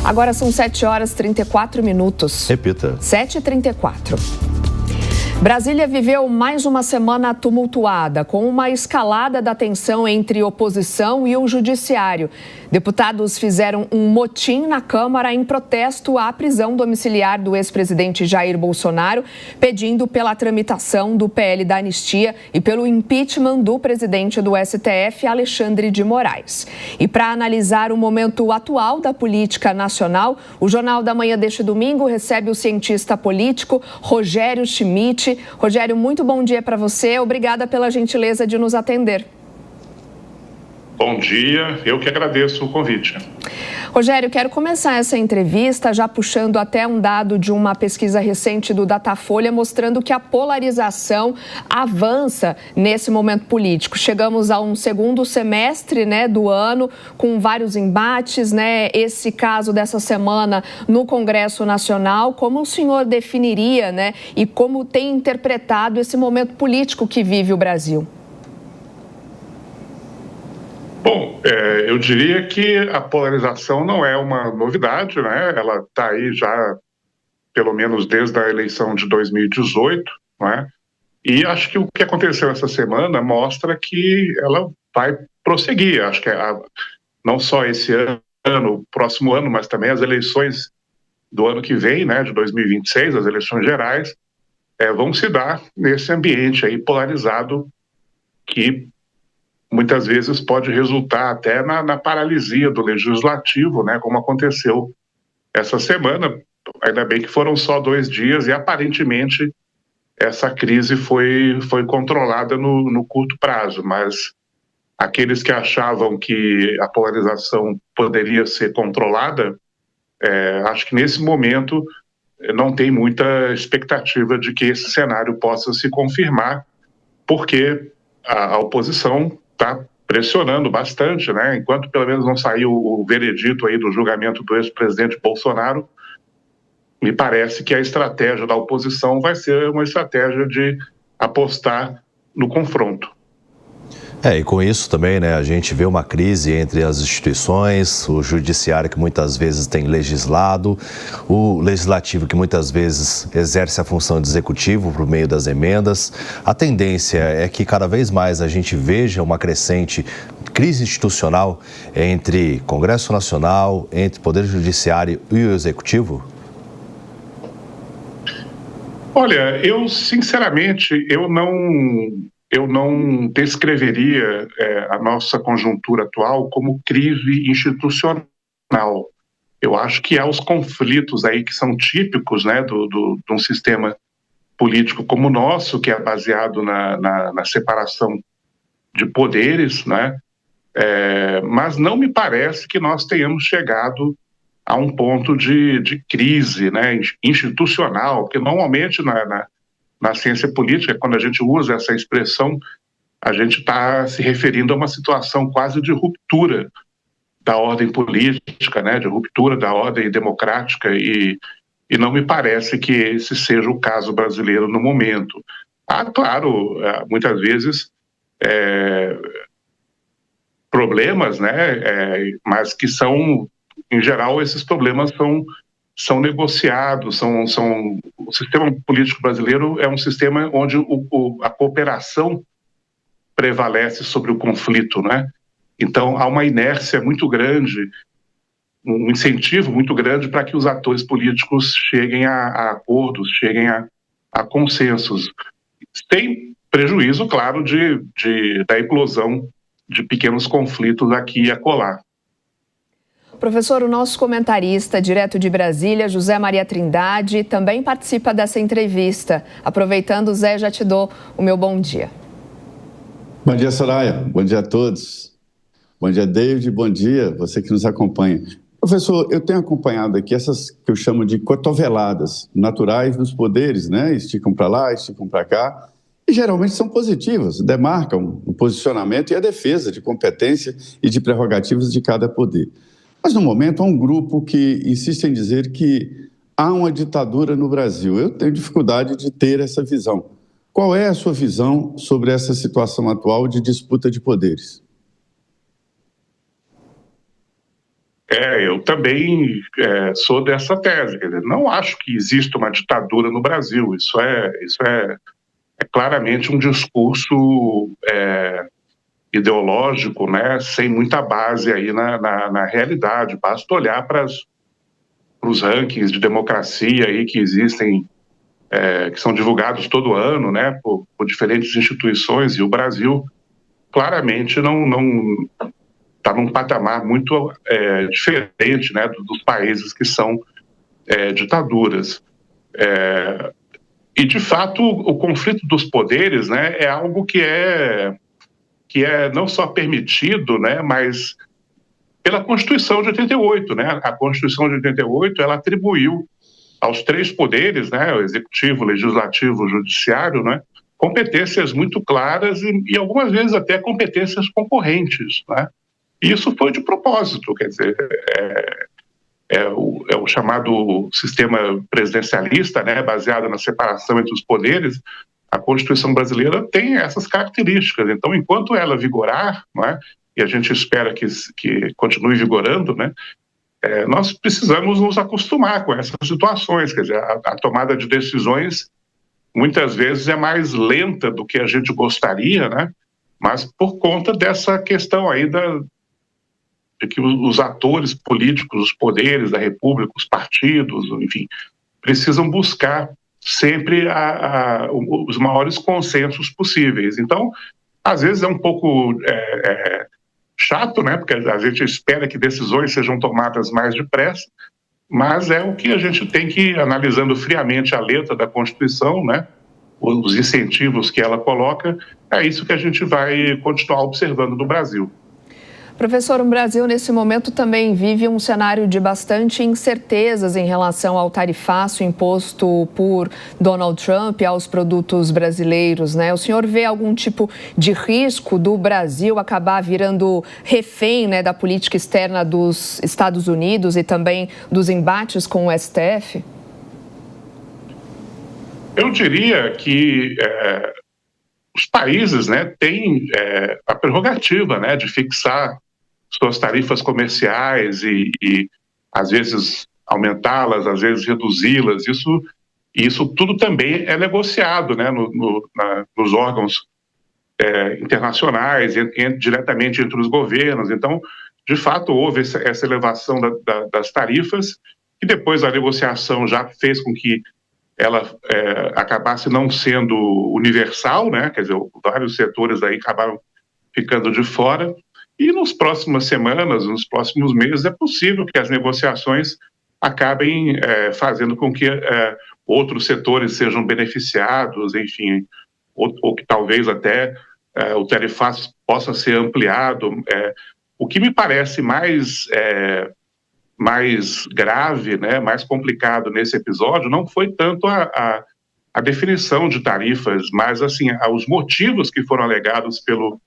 Agora são 7h34. Repita. 7h34. Brasília viveu mais uma semana tumultuada, com uma escalada da tensão entre oposição e o judiciário. Deputados fizeram um motim na Câmara em protesto à prisão domiciliar do ex-presidente Jair Bolsonaro, pedindo pela tramitação do PL da anistia e pelo impeachment do presidente do STF, Alexandre de Moraes. E para analisar o momento atual da política nacional, o Jornal da Manhã deste domingo recebe o cientista político Rogério Schmitt. Rogério, muito bom dia para você. Obrigada pela gentileza de nos atender. Bom dia, eu que agradeço o convite. Rogério, quero começar essa entrevista já puxando até um dado de uma pesquisa recente do Datafolha mostrando que a polarização avança nesse momento político. Chegamos a um segundo semestre, do ano com vários embates, Esse caso dessa semana no Congresso Nacional, como o senhor definiria, e como tem interpretado esse momento político que vive o Brasil? Bom, eu diria que a polarização não é uma novidade, Ela está aí já, pelo menos desde a eleição de 2018, E acho que o que aconteceu essa semana mostra que ela vai prosseguir. Acho que não só esse ano, próximo ano, mas também as eleições do ano que vem, de 2026, as eleições gerais, vão se dar nesse ambiente aí polarizado que muitas vezes pode resultar até na paralisia do legislativo, como aconteceu essa semana. Ainda bem que foram só 2 dias e aparentemente essa crise foi controlada no curto prazo, mas aqueles que achavam que a polarização poderia ser controlada, acho que nesse momento não tem muita expectativa de que esse cenário possa se confirmar, porque a oposição está pressionando bastante, Enquanto pelo menos não saiu o veredito aí do julgamento do ex-presidente Bolsonaro, me parece que a estratégia da oposição vai ser uma estratégia de apostar no confronto. E com isso também, a gente vê uma crise entre as instituições, o judiciário que muitas vezes tem legislado, o legislativo que muitas vezes exerce a função de executivo por meio das emendas. A tendência é que cada vez mais a gente veja uma crescente crise institucional entre Congresso Nacional, entre Poder Judiciário e o Executivo? Olha, eu sinceramente, eu não descreveria a nossa conjuntura atual como crise institucional. Eu acho que há os conflitos aí que são típicos, de um sistema político como o nosso, que é baseado na separação de poderes, mas não me parece que nós tenhamos chegado a um ponto de crise, institucional, porque normalmente na ciência política, quando a gente usa essa expressão, a gente está se referindo a uma situação quase de ruptura da ordem política, de ruptura da ordem democrática, e não me parece que esse seja o caso brasileiro no momento. Claro, muitas vezes problemas, mas que são, em geral, esses problemas são negociados, o sistema político brasileiro é um sistema onde a cooperação prevalece sobre o conflito, Então, há uma inércia muito grande, um incentivo muito grande para que os atores políticos cheguem a acordos, cheguem a consensos. Tem prejuízo, claro, da eclosão de pequenos conflitos aqui e acolá. Professor, o nosso comentarista direto de Brasília, José Maria Trindade, também participa dessa entrevista. Aproveitando, Zé, já te dou o meu bom dia. Bom dia, Soraya. Bom dia a todos. Bom dia, David. Bom dia, você que nos acompanha. Professor, eu tenho acompanhado aqui essas que eu chamo de cotoveladas naturais dos poderes, Esticam para lá, esticam para cá. E geralmente são positivas, demarcam o posicionamento e a defesa de competência e de prerrogativas de cada poder. Mas, no momento, há um grupo que insiste em dizer que há uma ditadura no Brasil. Eu tenho dificuldade de ter essa visão. Qual é a sua visão sobre essa situação atual de disputa de poderes? Eu também sou dessa tese. Quer dizer, não acho que exista uma ditadura no Brasil. Isso é claramente um discurso ideológico, né, sem muita base aí na realidade. Basta olhar para os rankings de democracia aí que existem, que são divulgados todo ano, né, por diferentes instituições, e o Brasil claramente não está num patamar muito diferente, né, dos países que são ditaduras. E, de fato, o conflito dos poderes, né, é algo que é não só permitido, né, mas pela Constituição de 88. Né? A Constituição de 88 ela atribuiu aos 3 poderes, né, o Executivo, o Legislativo, o Judiciário, né, competências muito claras e algumas vezes até competências concorrentes. Né? E isso foi de propósito, quer dizer, é o chamado sistema presidencialista, né, baseado na separação entre os poderes. A Constituição brasileira tem essas características. Então, enquanto ela vigorar, né, e a gente espera que continue vigorando, né, nós precisamos nos acostumar com essas situações. Quer dizer, a tomada de decisões muitas vezes é mais lenta do que a gente gostaria, né, mas por conta dessa questão aí de que os atores políticos, os poderes da República, os partidos, enfim, precisam buscar sempre os maiores consensos possíveis. Então, às vezes é um pouco chato, né? Porque a gente espera que decisões sejam tomadas mais depressa, mas é o que a gente tem que ir analisando friamente a letra da Constituição, né? Os incentivos que ela coloca, é isso que a gente vai continuar observando no Brasil. Professor, o Brasil, nesse momento, também vive um cenário de bastante incertezas em relação ao tarifaço imposto por Donald Trump aos produtos brasileiros, né? O senhor vê algum tipo de risco do Brasil acabar virando refém, né, da política externa dos Estados Unidos e também dos embates com o STF? Eu diria que os países, né, têm a prerrogativa, né, de fixar suas tarifas comerciais e às vezes aumentá-las, às vezes reduzi-las. Isso tudo também é negociado, né, nos órgãos internacionais, diretamente entre os governos. Então, de fato, houve essa elevação das tarifas, e depois a negociação já fez com que ela acabasse não sendo universal, né? Quer dizer, vários setores aí acabaram ficando de fora. E nas próximas semanas, nos próximos meses, é possível que as negociações acabem fazendo com que outros setores sejam beneficiados, enfim, ou que talvez até o tarifaço possa ser ampliado. O que me parece mais grave, né, mais complicado nesse episódio não foi tanto a definição de tarifas, mas assim, os motivos que foram alegados pelo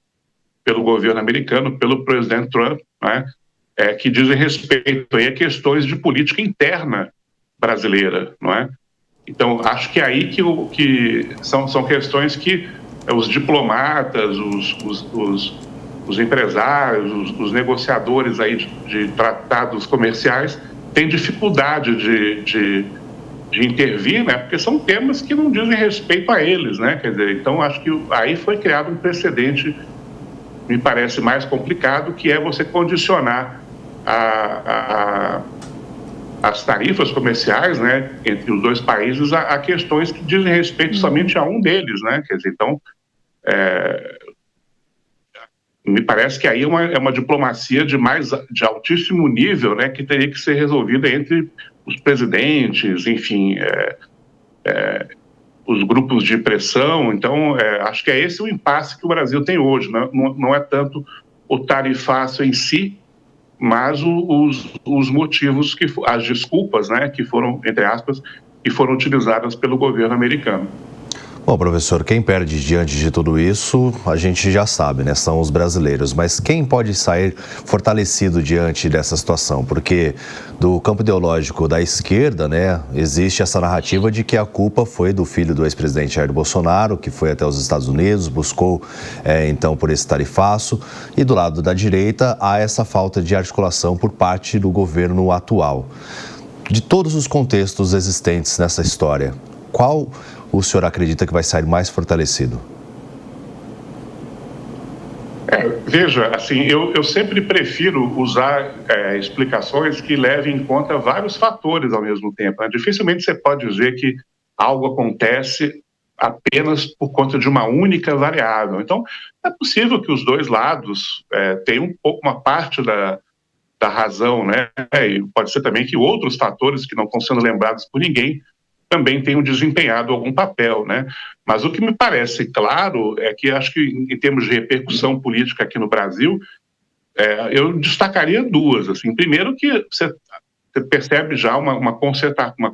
governo americano, pelo presidente Trump, né, que dizem respeito aí a questões de política interna brasileira, não é? Então, acho que é aí que são questões que os diplomatas, os empresários, os negociadores aí de tratados comerciais têm dificuldade de intervir, né? Porque são temas que não dizem respeito a eles, né? Quer dizer, então acho que aí foi criado um precedente, me parece mais complicado, que é você condicionar as tarifas comerciais, né, entre os dois países a questões que dizem respeito somente a um deles, né? Quer dizer, então me parece que aí é uma diplomacia de altíssimo nível, né, que teria que ser resolvida entre os presidentes, enfim, os grupos de pressão. Então, acho que é esse o impasse que o Brasil tem hoje, né? Não é tanto o tarifaço em si, mas os motivos, as desculpas, né, que foram, entre aspas, que foram utilizadas pelo governo americano. Bom, professor, quem perde diante de tudo isso, a gente já sabe, né? São os brasileiros. Mas quem pode sair fortalecido diante dessa situação? Porque do campo ideológico da esquerda, né, existe essa narrativa de que a culpa foi do filho do ex-presidente Jair Bolsonaro, que foi até os Estados Unidos, buscou, então, por esse tarifaço. E do lado da direita, há essa falta de articulação por parte do governo atual. De todos os contextos existentes nessa história, qual o senhor acredita que vai sair mais fortalecido? Veja, assim, eu sempre prefiro usar explicações que levem em conta vários fatores ao mesmo tempo, né? Dificilmente você pode dizer que algo acontece apenas por conta de uma única variável. Então, é possível que os dois lados tenham um pouco uma parte da razão, né? E pode ser também que outros fatores que não estão sendo lembrados por ninguém também tenham desempenhado algum papel, né? Mas o que me parece claro é que acho que em termos de repercussão política aqui no Brasil, eu destacaria duas. Assim, primeiro que você percebe já uma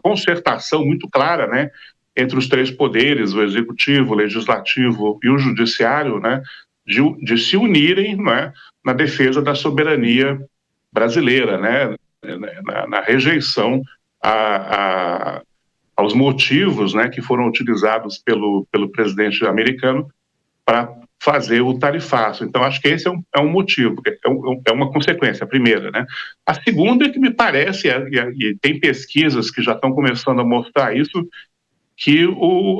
concertação muito clara, né, entre os três poderes, o executivo, o legislativo e o judiciário, né, de se unirem, né, na defesa da soberania brasileira, né, na rejeição aos motivos, né, que foram utilizados pelo presidente americano para fazer o tarifaço. Então, acho que esse é um motivo, é uma consequência, a primeira, né? A segunda é que me parece, e tem pesquisas que já estão começando a mostrar isso, que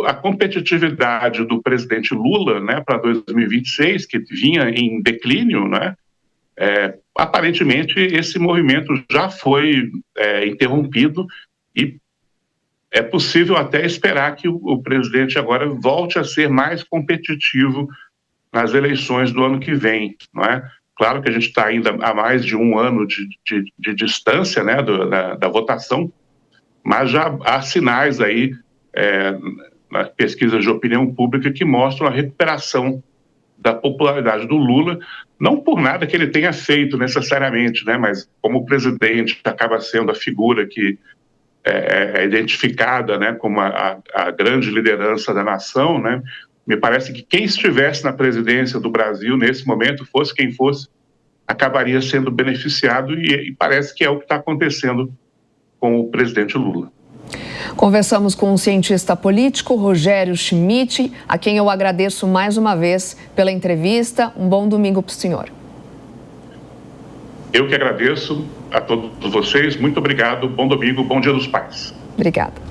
a competitividade do presidente Lula, né, para 2026, que vinha em declínio, né, aparentemente esse movimento já foi interrompido e é possível até esperar que o presidente agora volte a ser mais competitivo nas eleições do ano que vem, não é? Claro que a gente está ainda a mais de um ano de distância, né, da votação, mas já há sinais aí nas pesquisas de opinião pública que mostram a recuperação da popularidade do Lula, não por nada que ele tenha feito necessariamente, né, mas como o presidente acaba sendo a figura que é identificada, né, como a grande liderança da nação, né, me parece que quem estivesse na presidência do Brasil nesse momento, fosse quem fosse, acabaria sendo beneficiado e parece que é o que está acontecendo com o presidente Lula. Conversamos com o cientista político Rogério Schmitt, a quem eu agradeço mais uma vez pela entrevista. Um bom domingo para o senhor. Eu que agradeço a todos vocês. Muito obrigado. Bom domingo, bom Dia dos Pais. Obrigada.